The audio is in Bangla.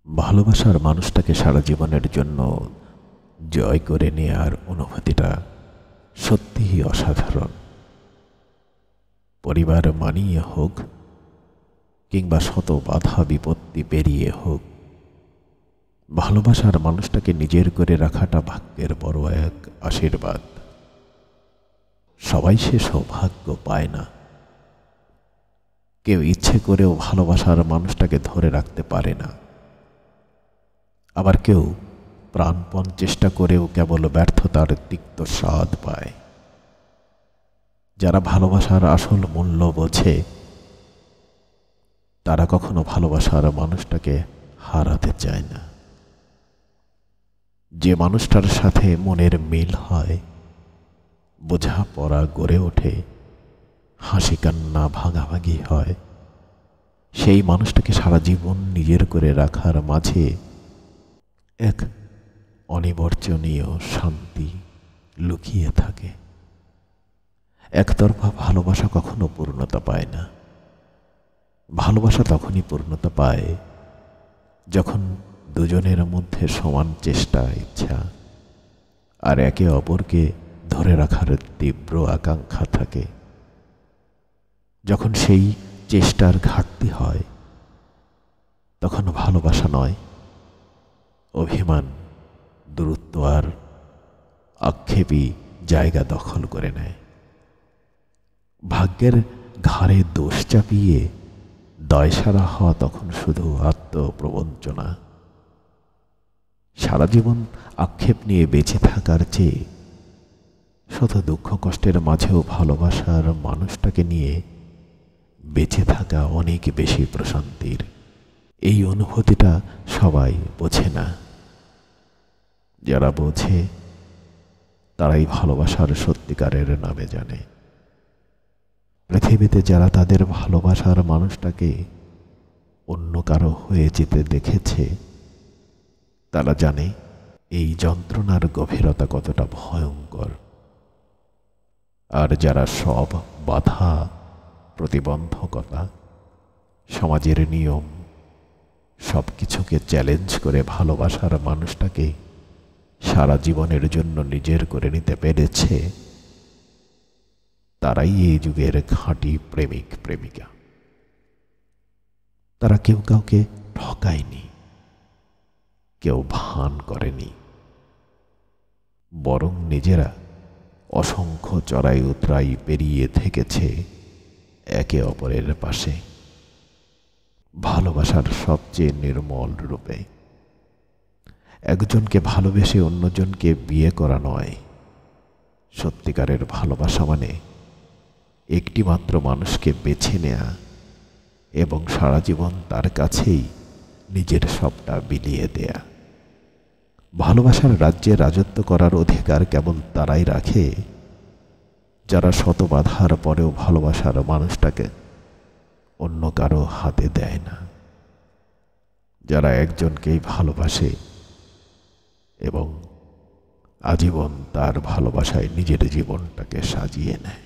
ভালোবাসার মানুষটাকে সারা জীবনের জন্য জয় করে নেয়ার অনুভূতিটা সত্যিই অসাধারণ। পরিবার মানিয়ে হোক কিংবা শত বাধা বিপত্তি পেরিয়ে হোক, ভালোবাসার মানুষটাকে নিজের করে রাখাটা ভাগ্যের বড় এক আশীর্বাদ। সবাই সে সৌভাগ্য পায় না। কেউ ইচ্ছে করেও ভালোবাসার মানুষটাকে ধরে রাখতে পারে না, আবার কেউ প্রাণপণ চেষ্টা করেও কেবল ব্যর্থতার তিক্ত স্বাদ পায়। যারা ভালোবাসার আসল মূল্য বোঝে তারা কখনো ভালোবাসার মানুষটাকে হারাতে চায় না। যে মানুষটার সাথে মনের মিল হয়, বোঝাপড়া গড়ে ওঠে, হাসি কান্না ভাগাভাগি হয়, সেই মানুষটাকে সারা জীবন নিজের করে রাখার মাঝে এক অনিবর্জনীয় শান্তি লুকিয়ে থাকে। একতরফা ভালোবাসা কখনো পূর্ণতা পায় না। ভালোবাসা তখনই পূর্ণতা পায় যখন দুজনের মধ্যে সমান চেষ্টা, ইচ্ছা আর একে অপরকে ধরে রাখার তীব্র আকাঙ্ক্ষা থাকে। যখন সেই চেষ্টার ঘাটতি হয়, তখন ভালোবাসা নয়, অভিমান, দূরত্ব আর আক্ষেপই জায়গা দখল করে নেয়। ভাগ্যের ঘাড়ে দোষ চাপিয়ে দায়সারা হওয়া তখন শুধু আত্মপ্রবঞ্চনা। সারা জীবন আক্ষেপ নিয়ে বেঁচে থাকার চেয়ে শত দুঃখ কষ্টের মাঝেও ভালোবাসার মানুষটাকে নিয়ে বেঁচে থাকা অনেক বেশি প্রশান্তির। এই অনুভূতিটা সবাই বোঝে না। যারা বোঝে তারাই ভালোবাসার সত্যিকারের নামে জানে। পৃথিবীতে যারা তাদের ভালোবাসার মানুষটাকে অন্য কারো হয়ে যেতে দেখেছে, তারা জানে এই যন্ত্রণার গভীরতা কতটা ভয়ঙ্কর। আর যারা সব বাধা, প্রতিবন্ধকতা, সমাজের নিয়ম সব কিছুকে চ্যালেঞ্জ করে ভালোবাসার মানুষটাকে সারা জীবনের জন্য নিজের করে নিতে পেরেছে, তারাই এই যুগের খাঁটি প্রেমিক প্রেমিকা। তারা কেউ কাউকে ঠকায়নি, কেউ ভান করেনি, বরং নিজেরা অসংখ্য চড়াই উতরাই পেরিয়ে থেকেছে একে অপরের পাশে, ভালোবাসার সবচেয়ে নির্মল রূপে। একজনকে ভালোবেসে অন্যজনকে বিয়ে করা নয়। সত্যিকারের ভালোবাসা মানে একটিমাত্র মানুষকে বেছে নেয়া এবং সারা জীবন তার কাছেই নিজের সবটা বিলিয়ে দেয়া। ভালোবাসার রাজ্যে রাজত্ব করার অধিকার কেবল তারাই রাখে যারা শত বাধার পরেও ভালোবাসার মানুষটাকে অন্য কারো হাতে দেয় না। যারা একজনকেই ভালোবাসে এবং আজীবন তার ভালোবাসায় নিজের জীবনটাকে সাজিয়ে নেয়।